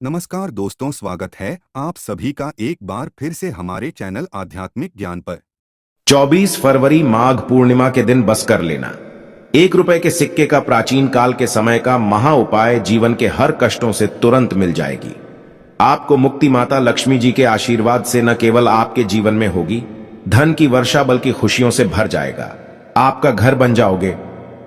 नमस्कार दोस्तों, स्वागत है आप सभी का एक बार फिर से हमारे चैनल आध्यात्मिक ज्ञान पर। 24 फरवरी माघ पूर्णिमा के दिन बस कर लेना। 1 रुपए के सिक्के का प्राचीन काल के समय का महा उपाय जीवन के हर कष्टों से तुरंत मिल जाएगी। आपको मुक्ति माता लक्ष्मी जी के आशीर्वाद से न केवल आपके जीवन में होगी धन की वर्षा, बल्कि खुशियों से भर जाएगा। आपका घर बन जाओगे,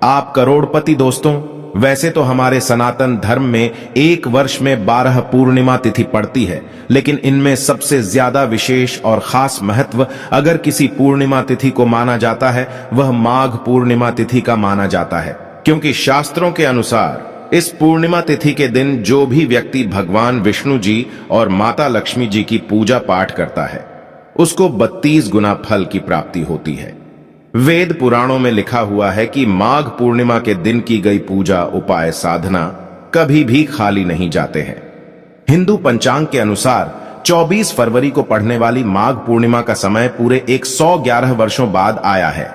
आप करोड़पति। दोस्तों, वैसे तो हमारे सनातन धर्म में एक वर्ष में 12 पूर्णिमा तिथि पड़ती है, लेकिन इनमें सबसे ज्यादा विशेष और खास महत्व अगर किसी पूर्णिमा तिथि को माना जाता है, वह माघ पूर्णिमा तिथि का माना जाता है। क्योंकि शास्त्रों के अनुसार इस पूर्णिमा तिथि के दिन जो भी व्यक्ति भगवान विष्णु जी और माता लक्ष्मी जी की पूजा पाठ करता है, उसको 32 गुना फल की प्राप्ति होती है। वेद पुराणों में लिखा हुआ है कि माघ पूर्णिमा के दिन की गई पूजा, उपाय, साधना कभी भी खाली नहीं जाते हैं। हिंदू पंचांग के अनुसार 24 फरवरी को पड़ने वाली माघ पूर्णिमा का समय पूरे 111 वर्षों बाद आया है।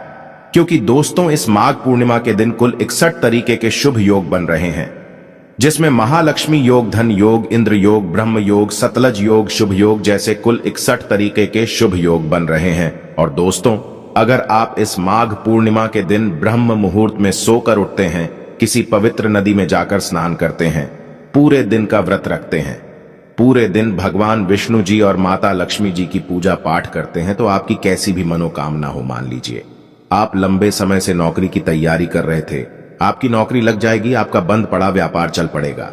क्योंकि दोस्तों, इस माघ पूर्णिमा के दिन कुल 61 तरीके के शुभ योग बन रहे हैं, जिसमें महालक्ष्मी योग, धन योग, इंद्र योग, ब्रह्म योग, सतलज योग, शुभ योग जैसे कुल 61 तरीके के शुभ योग बन रहे हैं। और दोस्तों, अगर आप इस माघ पूर्णिमा के दिन ब्रह्म मुहूर्त में सोकर उठते हैं, किसी पवित्र नदी में जाकर स्नान करते हैं, पूरे दिन का व्रत रखते हैं, पूरे दिन भगवान विष्णु जी और माता लक्ष्मी जी की पूजा पाठ करते हैं, तो आपकी कैसी भी मनोकामना हो, मान लीजिए आप लंबे समय से नौकरी की तैयारी कर रहे थे, आपकी नौकरी लग जाएगी, आपका बंद पड़ा व्यापार चल पड़ेगा।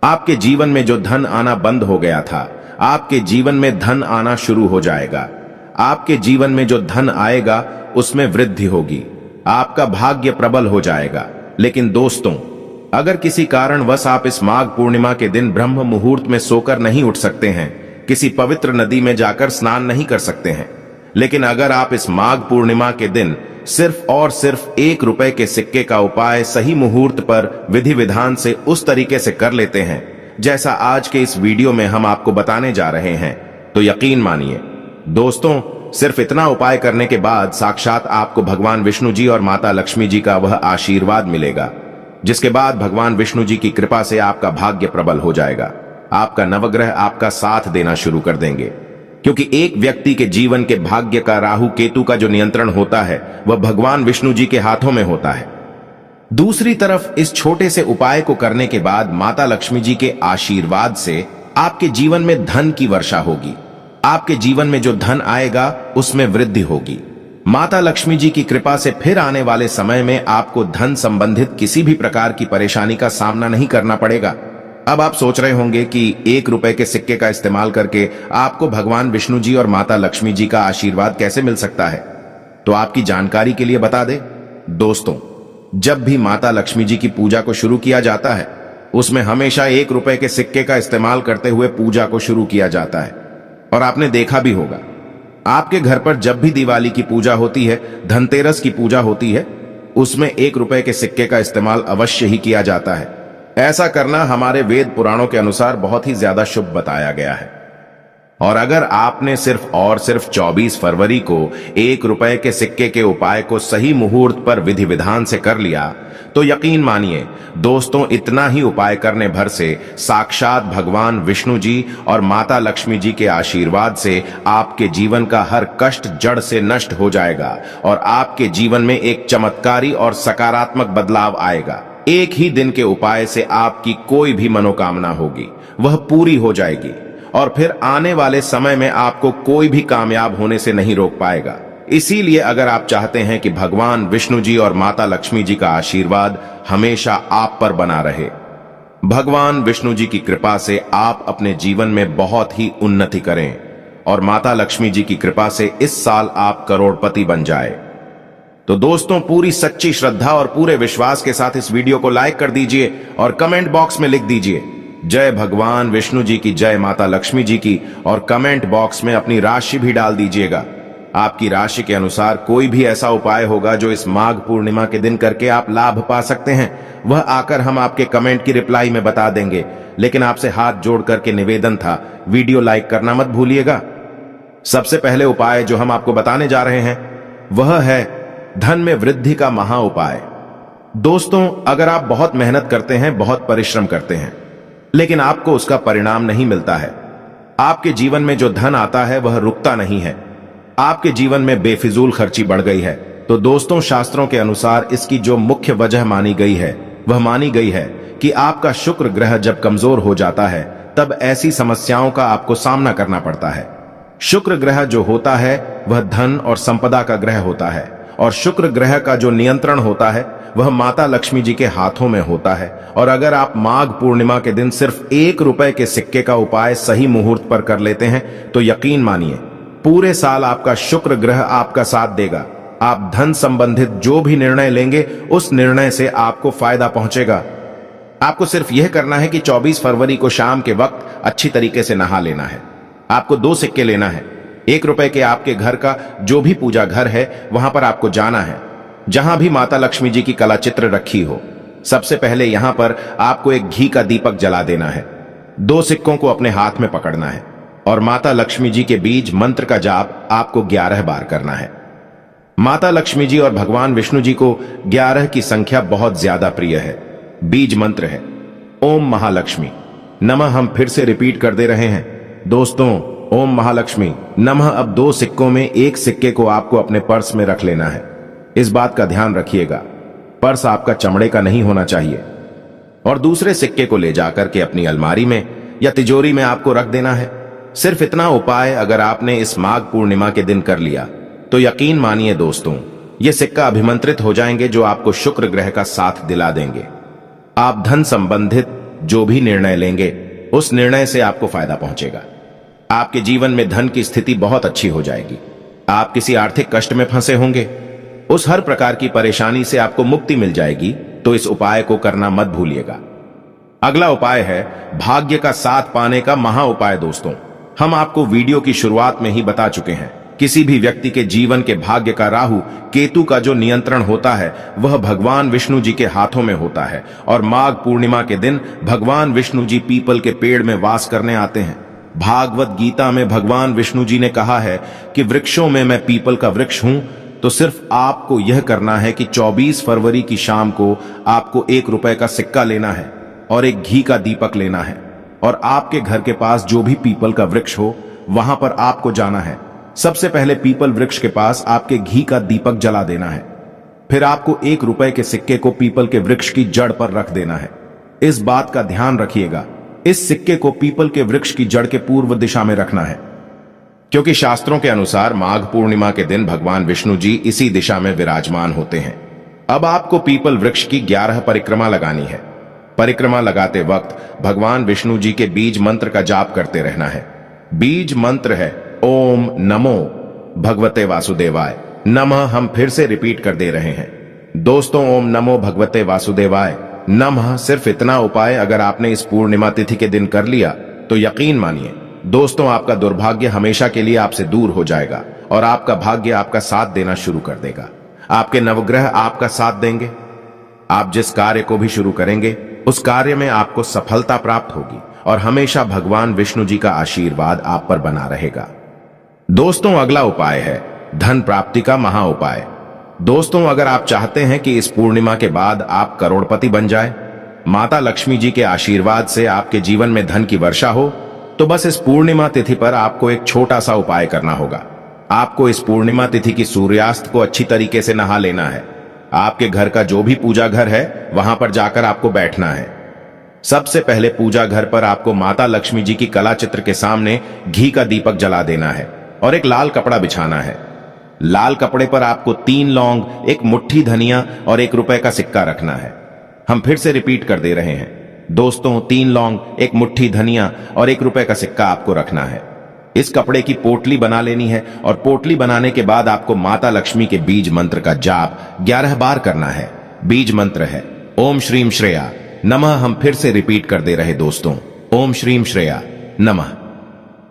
आपके जीवन में जो धन आना बंद हो गया था, आपके जीवन में धन आना शुरू हो जाएगा। आपके जीवन में जो धन आएगा उसमें वृद्धि होगी, आपका भाग्य प्रबल हो जाएगा। लेकिन दोस्तों, अगर किसी कारणवश आप इस माघ पूर्णिमा के दिन ब्रह्म मुहूर्त में सोकर नहीं उठ सकते हैं, किसी पवित्र नदी में जाकर स्नान नहीं कर सकते हैं, लेकिन अगर आप इस माघ पूर्णिमा के दिन सिर्फ और सिर्फ 1 रुपए के सिक्के का उपाय सही मुहूर्त पर विधि विधान से उस तरीके से कर लेते हैं जैसा आज के इस वीडियो में हम आपको बताने जा रहे हैं, तो यकीन मानिए दोस्तों, सिर्फ इतना उपाय करने के बाद साक्षात आपको भगवान विष्णु जी और माता लक्ष्मी जी का वह आशीर्वाद मिलेगा, जिसके बाद भगवान विष्णु जी की कृपा से आपका भाग्य प्रबल हो जाएगा। आपका नवग्रह आपका साथ देना शुरू कर देंगे, क्योंकि एक व्यक्ति के जीवन के भाग्य का राहु केतु का जो नियंत्रण होता है, वह भगवान विष्णु जी के हाथों में होता है। दूसरी तरफ इस छोटे से उपाय को करने के बाद माता लक्ष्मी जी के आशीर्वाद से आपके जीवन में धन की वर्षा होगी। आपके जीवन में जो धन आएगा उसमें वृद्धि होगी। माता लक्ष्मी जी की कृपा से फिर आने वाले समय में आपको धन संबंधित किसी भी प्रकार की परेशानी का सामना नहीं करना पड़ेगा। अब आप सोच रहे होंगे कि 1 रुपए के सिक्के का इस्तेमाल करके आपको भगवान विष्णु जी और माता लक्ष्मी जी का आशीर्वाद कैसे मिल सकता है। तो आपकी जानकारी के लिए बता दें दोस्तों, जब भी माता लक्ष्मी जी की पूजा को शुरू किया जाता है, उसमें हमेशा 1 रुपए के सिक्के का इस्तेमाल करते हुए पूजा को शुरू किया जाता है। और आपने देखा भी होगा, आपके घर पर जब भी दिवाली की पूजा होती है, धनतेरस की पूजा होती है, उसमें 1 रुपए के सिक्के का इस्तेमाल अवश्य ही किया जाता है। ऐसा करना हमारे वेद पुराणों के अनुसार बहुत ही ज्यादा शुभ बताया गया है। और अगर आपने सिर्फ और सिर्फ 24 फरवरी को 1 रुपए के सिक्के के उपाय को सही मुहूर्त पर विधि विधान से कर लिया, तो यकीन मानिए दोस्तों, इतना ही उपाय करने भर से साक्षात भगवान विष्णु जी और माता लक्ष्मी जी के आशीर्वाद से आपके जीवन का हर कष्ट जड़ से नष्ट हो जाएगा और आपके जीवन में एक चमत्कारी और सकारात्मक बदलाव आएगा। एक ही दिन के उपाय से आपकी कोई भी मनोकामना होगी, वह पूरी हो जाएगी और फिर आने वाले समय में आपको कोई भी कामयाब होने से नहीं रोक पाएगा। इसीलिए अगर आप चाहते हैं कि भगवान विष्णु जी और माता लक्ष्मी जी का आशीर्वाद हमेशा आप पर बना रहे, भगवान विष्णु जी की कृपा से आप अपने जीवन में बहुत ही उन्नति करें और माता लक्ष्मी जी की कृपा से इस साल आप करोड़पति बन जाए, तो दोस्तों, पूरी सच्ची श्रद्धा और पूरे विश्वास के साथ इस वीडियो को लाइक कर दीजिए और कमेंट बॉक्स में लिख दीजिए जय भगवान विष्णु जी की, जय माता लक्ष्मी जी की, और कमेंट बॉक्स में अपनी राशि भी डाल दीजिएगा। आपकी राशि के अनुसार कोई भी ऐसा उपाय होगा जो इस माघ पूर्णिमा के दिन करके आप लाभ पा सकते हैं, वह आकर हम आपके कमेंट की रिप्लाई में बता देंगे। लेकिन आपसे हाथ जोड़ करके निवेदन था, वीडियो लाइक करना मत भूलिएगा। सबसे पहले उपाय जो हम आपको बताने जा रहे हैं वह है धन में वृद्धि का महा उपाय। दोस्तों, अगर आप बहुत मेहनत करते हैं, बहुत परिश्रम करते हैं, लेकिन आपको उसका परिणाम नहीं मिलता है। आपके जीवन में जो धन आता है वह रुकता नहीं है। आपके जीवन में बेफिजूल खर्ची बढ़ गई है। तो दोस्तों, शास्त्रों के अनुसार इसकी जो मुख्य वजह मानी गई है वह मानी गई है कि आपका शुक्र ग्रह जब कमजोर हो जाता है तब ऐसी समस्याओं का आपको सामना करना पड़ता है। शुक्र ग्रह जो होता है वह धन और संपदा का ग्रह होता है, और शुक्र ग्रह का जो नियंत्रण होता है वह माता लक्ष्मी जी के हाथों में होता है। और अगर आप माघ पूर्णिमा के दिन सिर्फ 1 रुपए के सिक्के का उपाय सही मुहूर्त पर कर लेते हैं तो यकीन मानिए पूरे साल आपका शुक्र ग्रह आपका साथ देगा। आप धन संबंधित जो भी निर्णय लेंगे उस निर्णय से आपको फायदा पहुंचेगा। आपको सिर्फ यह करना है कि 24 फरवरी को शाम के वक्त अच्छी तरीके से नहा लेना है। आपको 2 सिक्के लेना है। 1 रुपए के आपके घर का जो भी पूजा घर है वहां पर आपको जाना है जहां भी माता लक्ष्मी जी की कला चित्र रखी हो। सबसे पहले यहां पर आपको एक घी का दीपक जला देना है। 2 सिक्कों को अपने हाथ में पकड़ना है और माता लक्ष्मी जी के बीज मंत्र का जाप आपको 11 बार करना है। माता लक्ष्मी जी और भगवान विष्णु जी को 11 की संख्या बहुत ज्यादा प्रिय है। बीज मंत्र है ओम महालक्ष्मी नमः। हम फिर से रिपीट कर दे रहे हैं दोस्तों, ओम महालक्ष्मी नमः। अब 2 सिक्कों में एक सिक्के को आपको अपने पर्स में रख लेना है। इस बात का ध्यान रखिएगा, पर्स आपका चमड़े का नहीं होना चाहिए। और दूसरे सिक्के को ले जाकर के अपनी अलमारी में या तिजोरी में आपको रख देना है। सिर्फ इतना उपाय अगर आपने इस माघ पूर्णिमा के दिन कर लिया तो यकीन मानिए दोस्तों, ये सिक्का अभिमंत्रित हो जाएंगे जो आपको शुक्र ग्रह का साथ दिला देंगे। आप धन संबंधित जो भी निर्णय लेंगे उस निर्णय से आपको फायदा पहुंचेगा। आपके जीवन में धन की स्थिति बहुत अच्छी हो जाएगी। आप किसी आर्थिक कष्ट में फंसे होंगे, उस हर प्रकार की परेशानी से आपको मुक्ति मिल जाएगी। तो इस उपाय को करना मत भूलिएगा। अगला उपाय है भाग्य का साथ पाने का महा उपाय। दोस्तों, हम आपको वीडियो की शुरुआत में ही बता चुके हैं, किसी भी व्यक्ति के जीवन के भाग्य का राहु केतु का जो नियंत्रण होता है वह भगवान विष्णु जी के हाथों में होता है। और माघ पूर्णिमा के दिन भगवान विष्णु जी पीपल के पेड़ में वास करने आते हैं। भागवत गीता में भगवान विष्णु जी ने कहा है कि वृक्षों में मैं पीपल का वृक्ष हूं। तो सिर्फ आपको यह करना है कि 24 फरवरी की शाम को आपको 1 रुपए का सिक्का लेना है और एक घी का दीपक लेना है, और आपके घर के पास जो भी पीपल का वृक्ष हो वहां पर आपको जाना है। सबसे पहले पीपल वृक्ष के पास आपके घी का दीपक जला देना है। फिर आपको 1 रुपए के सिक्के को पीपल के वृक्ष की जड़ पर रख देना है। इस बात का ध्यान रखिएगा, इस सिक्के को पीपल के वृक्ष की जड़ के पूर्व दिशा में रखना है, क्योंकि शास्त्रों के अनुसार माघ पूर्णिमा के दिन भगवान विष्णु जी इसी दिशा में विराजमान होते हैं। अब आपको पीपल वृक्ष की 11 परिक्रमा लगानी है। परिक्रमा लगाते वक्त भगवान विष्णु जी के बीज मंत्र का जाप करते रहना है। बीज मंत्र है ओम नमो भगवते वासुदेवाय नमः। हम फिर से रिपीट कर दे रहे हैं दोस्तों, ओम नमो भगवते वासुदेवाय नमः। सिर्फ इतना उपाय अगर आपने इस पूर्णिमा तिथि के दिन कर लिया तो यकीन मानिए दोस्तों, आपका दुर्भाग्य हमेशा के लिए आपसे दूर हो जाएगा और आपका भाग्य आपका साथ देना शुरू कर देगा। आपके नवग्रह आपका साथ देंगे। आप जिस कार्य को भी शुरू करेंगे उस कार्य में आपको सफलता प्राप्त होगी और हमेशा भगवान विष्णु जी का आशीर्वाद आप पर बना रहेगा। दोस्तों, अगला उपाय है धन प्राप्ति का महा उपाय। दोस्तों, अगर आप चाहते हैं कि इस पूर्णिमा के बाद आप करोड़पति बन जाए, माता लक्ष्मी जी के आशीर्वाद से आपके जीवन में धन की वर्षा हो, तो बस इस पूर्णिमा तिथि पर आपको एक छोटा सा उपाय करना होगा। आपको इस पूर्णिमा तिथि की सूर्यास्त को अच्छी तरीके से नहा लेना है। आपके घर का जो भी पूजा घर है वहां पर जाकर आपको बैठना है। सबसे पहले पूजा घर पर आपको माता लक्ष्मी जी की कला चित्र के सामने घी का दीपक जला देना है और एक लाल कपड़ा बिछाना है। लाल कपड़े पर आपको 3 लौंग, 1 मुट्ठी धनिया और 1 रुपए का सिक्का रखना है। हम फिर से रिपीट कर दे रहे हैं दोस्तों, 3 लौंग, 1 मुट्ठी धनिया और 1 रुपए का सिक्का आपको रखना है। इस कपड़े की पोटली बना लेनी है और पोटली बनाने के बाद आपको माता लक्ष्मी के बीज मंत्र का जाप 11 बार करना है। बीज मंत्र है ओम श्रीम श्रेया नमः। हम फिर से रिपीट कर दे रहे दोस्तों, ओम श्रीम श्रेया नमः।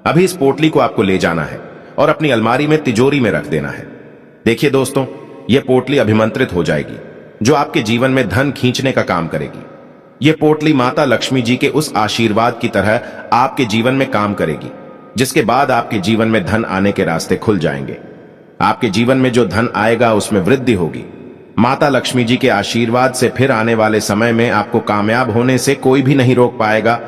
अभी इस पोटली को आपको ले जाना है और अपनी अलमारी में तिजोरी में रख देना है। देखिए दोस्तों, यह पोटली अभिमंत्रित हो जाएगी जो आपके जीवन में धन खींचने का काम करेगी। यह पोटली माता लक्ष्मी जी के उस आशीर्वाद की तरह आपके जीवन में काम करेगी, जिसके बाद आपके जीवन में धन आने के रास्ते खुल जाएंगे। आपके जीवन में जो धन आएगा उसमें वृद्धि होगी। माता लक्ष्मी जी के आशीर्वाद से फिर आने वाले समय में आपको कामयाब होने से कोई भी नहीं रोक पाएगा